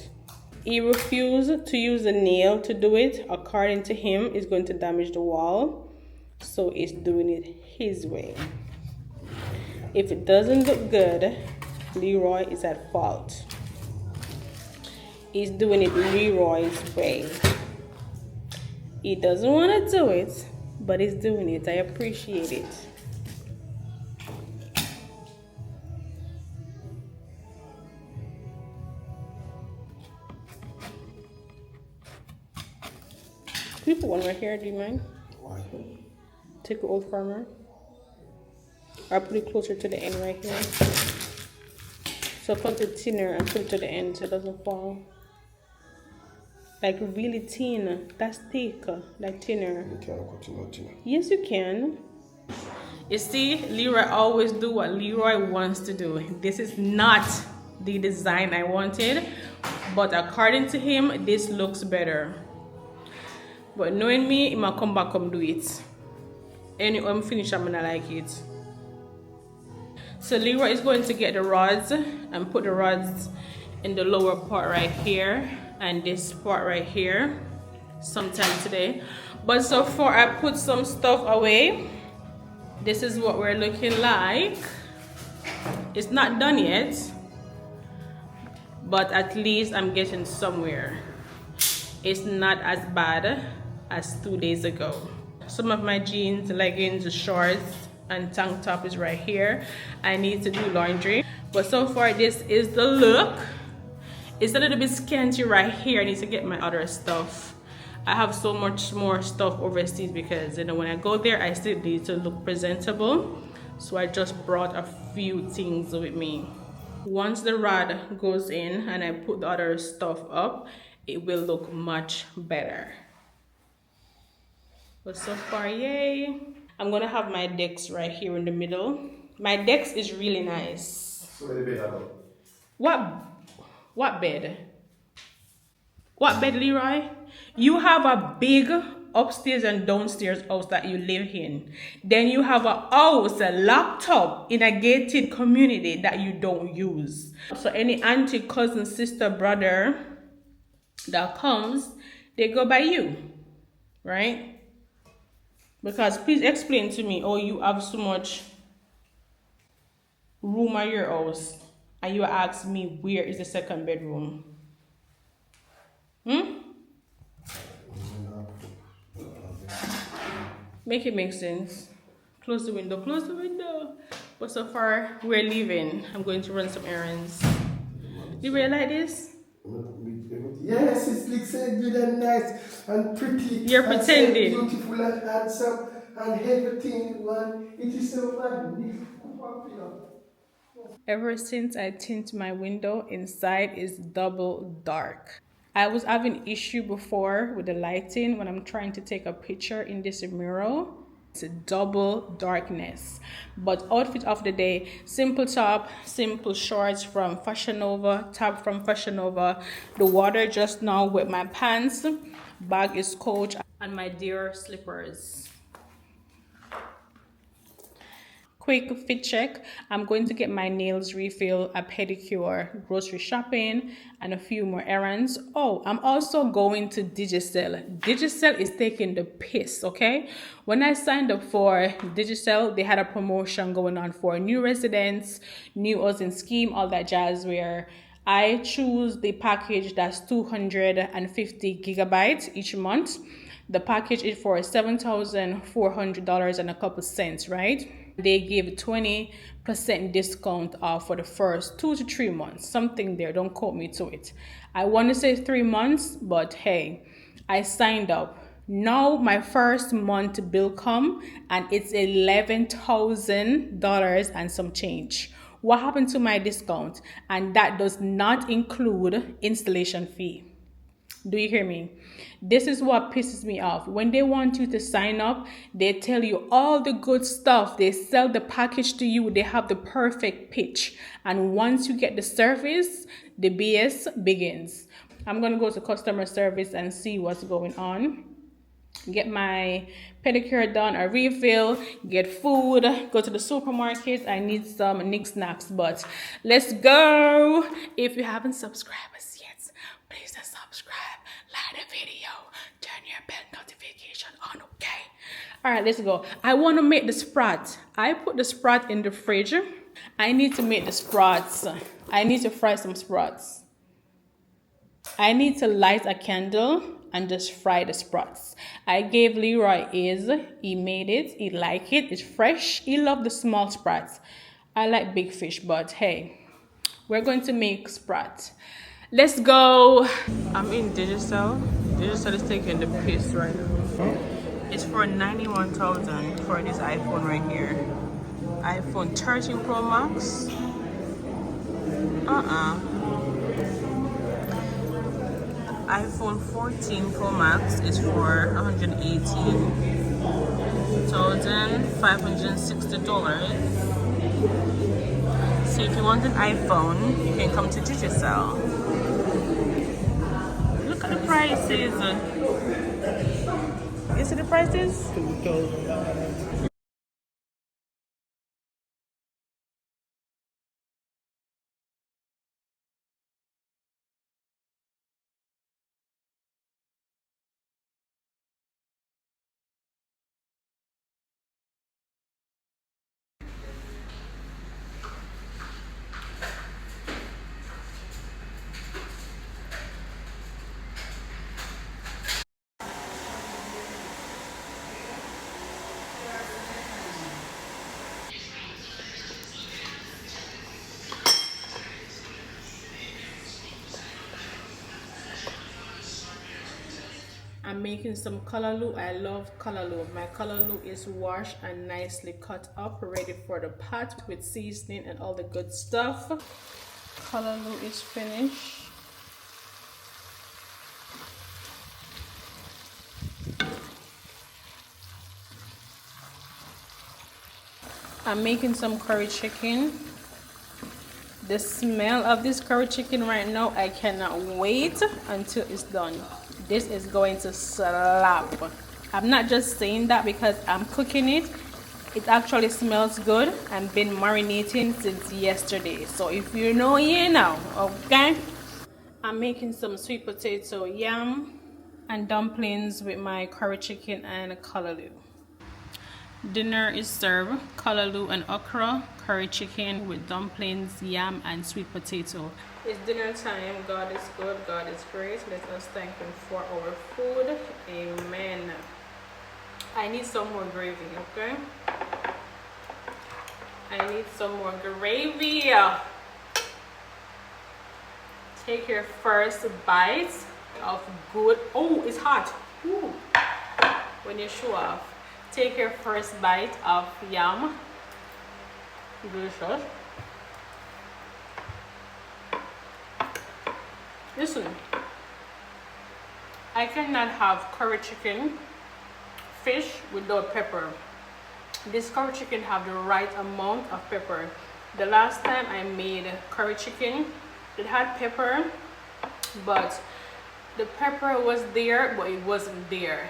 He refused to use a nail to do it. According to him, it's going to damage the wall, so he's doing it his way. If it doesn't look good, Leroy is at fault. He's doing it Leroy's way. He doesn't want to do it, but he's doing it. I appreciate it. Can you put one right here? Do you mind? Why? Take an old farmer. Or put it closer to the end right here. So cut it thinner and put it to the end so it doesn't fall. Like really thin. That's thick. Like thinner. You can't cut it out, Yes, you can. You see, Leroy always do what Leroy wants to do. This is not the design I wanted, but according to him, this looks better. But knowing me, he might come back and do it. Anyway, I'm finished, I'm gonna like it. So Leroy is going to get the rods and put the rods in the lower part right here and this part right here. sometime today. But so far I put some stuff away. This is what we're looking like. It's not done yet, but at least I'm getting somewhere. It's not as bad as 2 days ago. Some of my jeans, leggings, shorts, and tank top is right here. I need to do laundry. But so far, this is the look. It's a little bit scanty right here. I need to get my other stuff. I have so much more stuff overseas because, you know, when I go there, I still need to look presentable. So I just brought a few things with me. Once the rod goes in and I put the other stuff up, it will look much better. But so far, yay. I'm gonna have my decks right here in the middle. My decks is really nice. So many better. What bed? What bed, Leroy? You have a big upstairs and downstairs house that you live in. Then you have a house, a laptop in a gated community that you don't use. So any auntie, cousin, sister, brother that comes, they go by you, right? Because please explain to me, oh, you have so much room at your house, and you ask me where is the second bedroom? Make it make sense. Close the window, close the window. But so far, we're leaving. I'm going to run some errands. You really like this? Yes, it looks so good and nice and pretty. You're pretending. And so beautiful and handsome and everything, man. It is so magnificent. Ever since I tint my window, inside is double dark. I was having issue before with the lighting when I'm trying to take a picture in this mirror. It's a double darkness. But outfit of the day, simple top, simple shorts from Fashion Nova, top from Fashion Nova, the water just now with my pants, bag is Coach, and my dear slippers. Quick fit check. I'm going to get my nails refill, a pedicure, grocery shopping, and a few more errands. Oh, I'm also going to Digicel. Digicel is taking the piss, okay? When I signed up for Digicel, they had a promotion going on for new residents, new housing scheme, all that jazz, where I choose the package that's 250 gigabytes each month. The package is for $7,400 and a couple cents, right? They give 20% discount off for the first 2 to 3 months. Something there, don't quote me to it. I want to say 3 months, but hey, I signed up. Now my first month bill come and it's $11,000 and some change. What happened to my discount? And that does not include installation fee. Do you hear me? This is what pisses me off. When they want you to sign up, they tell you all the good stuff. They sell the package to you. They have the perfect pitch. And once you get the service, the BS begins. I'm going to go to customer service and see what's going on. Get my pedicure done, a refill, get food, go to the supermarket. I need some knickknacks, but let's go. If you haven't subscribed us yet, please subscribe, like the video, turn your bell notification on, okay? All right, let's go. I want to make the sprat. I put the sprat in the fridge. I need to make the sprats. I need to fry some sprats. I need to light a candle and just fry the sprouts. I gave Leroy his. He made it. He liked it. It's fresh. He loved the small sprouts. I like big fish, but hey, we're going to make sprouts. Let's go. I'm in Digicel. Digicel is taking the piss right now. It's for $91,000 for this iPhone right here. iPhone 13 Pro Max. iPhone 14 Pro Max is for $118,560. So if you want an iPhone, you can come to Digicel. Look at the prices. You see the prices? I'm making some callaloo. I love callaloo. My callaloo is washed and nicely cut up, ready for the pot with seasoning and all the good stuff. Callaloo is finished. I'm making some curry chicken. The smell of this curry chicken right now, I cannot wait until it's done. This is going to slap. I'm not just saying that because I'm cooking it. It actually smells good. I've been marinating since yesterday. So if you know, you know, okay? I'm making some sweet potato yam and dumplings with my curry chicken and callaloo. Dinner is served: callaloo and okra, curry chicken with dumplings, yam, and sweet potato. It's dinner time. God is good. God is great. Let us thank Him for our food. Amen. I need some more gravy, okay? I need some more gravy. Take your first bite of good. Oh, it's hot. Ooh. When you show off. Take your first bite of yam. Delicious. Listen, I cannot have curry chicken, fish without pepper. This curry chicken have the right amount of pepper. The last time I made curry chicken, it had pepper, but the pepper was there, but it wasn't there.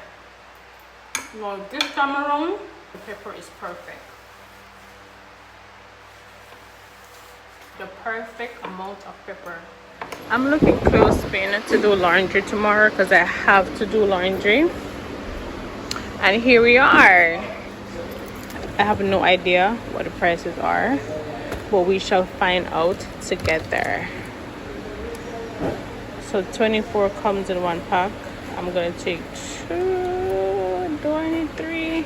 Now this time around, the pepper is perfect. The perfect amount of pepper. I'm looking clothespin to do laundry tomorrow because I have to do laundry. And here we are. I have no idea what the prices are, but we shall find out together. So 24 comes in one pack. I'm gonna take 2, 23.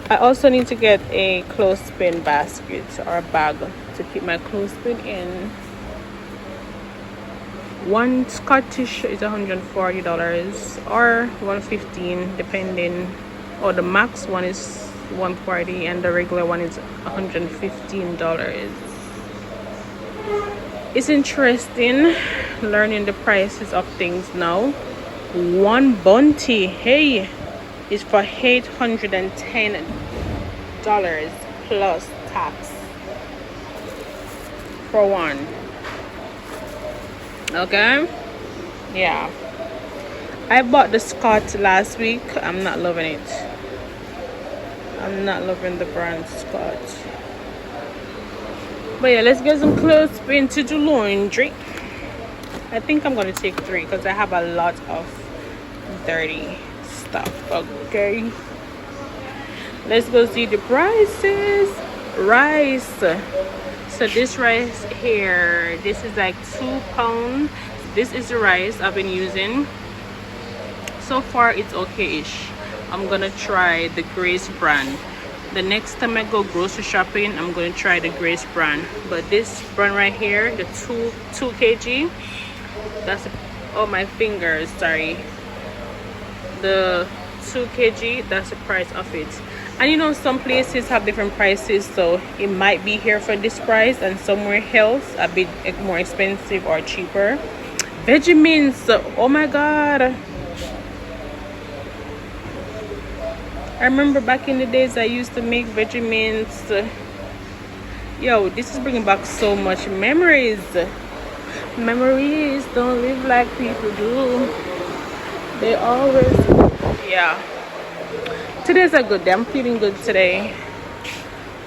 I also need to get a clothespin basket or a bag to keep my clothespin in. One Scottish is $140 or $115 depending. Or the max one is $140 and the regular one is $115. It's interesting learning the prices of things now. One bunty, hey, is for $810 plus tax for one. Okay, yeah, I bought the Scott last week. I'm not loving it. I'm not loving the brand Scott. But yeah, let's get some clothespin to do laundry. I think I'm gonna take 3 because I have a lot of dirty stuff. Okay, let's go see the prices. Rice. So this rice here, this is like £2. This is the rice I've been using. So far it's okay-ish. I'm gonna try the Grace brand. The next time I go grocery shopping, I'm gonna try the Grace brand. But this brand right here, the 2 kg, that's, oh my fingers, sorry. The 2 kg, that's the price of it. And you know, some places have different prices, so it might be here for this price and somewhere else a bit more expensive or cheaper. Veggie mints, oh my god, I remember back in the days I used to make veggie mints. Yo, this is bringing back so much memories. Memories don't live like people do. They always, yeah. Today's a good day. I'm feeling good today.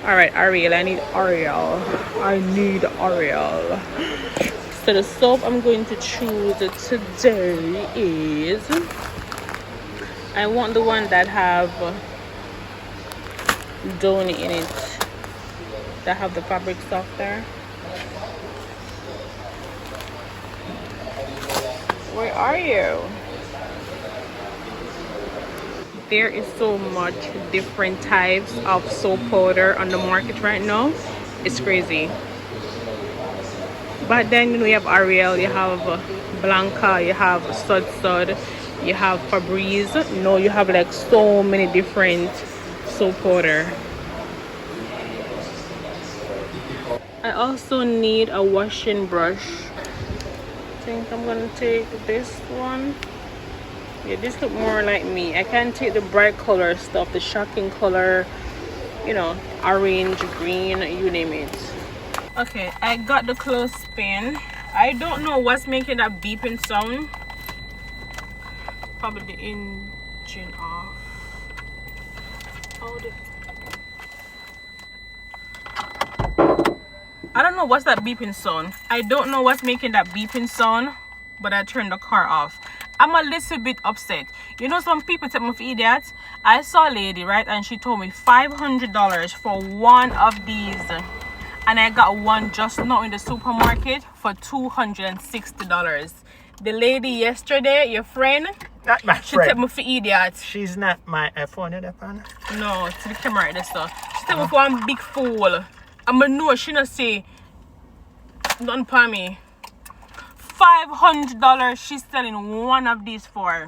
All right, Ariel, I need Ariel. I need Ariel. So the soap I'm going to choose today is, I want the one that have donut in it, that have the fabric softener. Where are you? There is so much different types of soap powder on the market right now. It's crazy. But then you have Ariel, you have Blanca, you have Sud, You have Febreze. No, you have like so many different soap powder. I also need a washing brush. I think I'm gonna take this one. Yeah, this look more like me. I can't take the bright color stuff, the shocking color, you know, orange, green, you name it. Okay, I got the clothespin. I don't know what's making that beeping sound. Probably the engine off. I don't know what's that beeping sound. I don't know what's making that beeping sound, but I turned the car off. I'm a little bit upset. You know, some people take me for idiots. I saw a lady, right, and she told me $500 for one of these, and I got one just now in the supermarket for $260. The lady yesterday, your friend, Not my she took friend. me for idiot. She's not my phone in the pan. No, to the camera right there, so she took me for one big fool. I'm gonna know she not say nothing for me. $500 she's selling one of these for.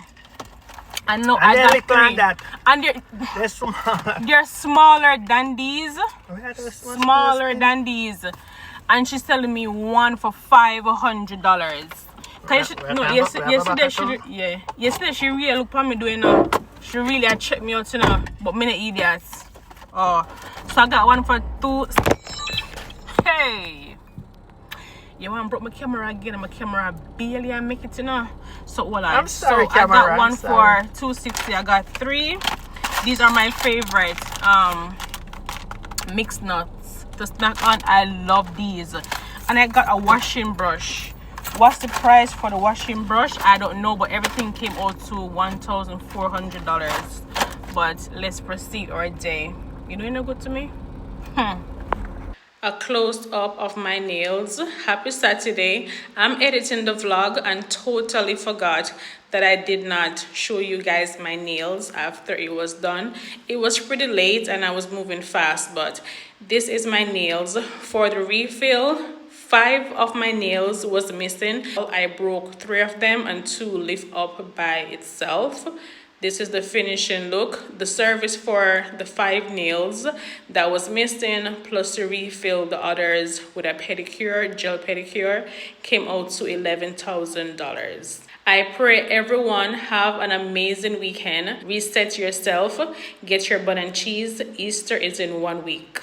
I know I got three. That. And They're small. they're smaller than these. Smaller Than these. And she's selling me one for $500. Yesterday she really looked at me doing she really had checked me out, you know, but me not idiots. Oh, so I got one for two. Hey, you want to broke my camera again? My camera barely I make it, you know. So hold on. I'm sorry, so camera. I got one for $260. I got three. These are my favorite mixed nuts to snack on. I love these. And I got a washing brush. What's the price for the washing brush? I don't know, but everything came out to $1,400. But let's proceed our day. You doing no good to me? A close up of my nails. Happy Saturday. I'm editing the vlog and totally forgot that I did not show you guys my nails after it was done. It was pretty late and I was moving fast, but this is my nails. For the refill, 5 of my nails was missing. I broke 3 of them and 2 lift up by itself. This is the finishing look. The service for the 5 nails that was missing, plus to refill the others with a pedicure, gel pedicure, came out to $11,000. I pray everyone have an amazing weekend. Reset yourself, get your bun and cheese. Easter is in 1 week.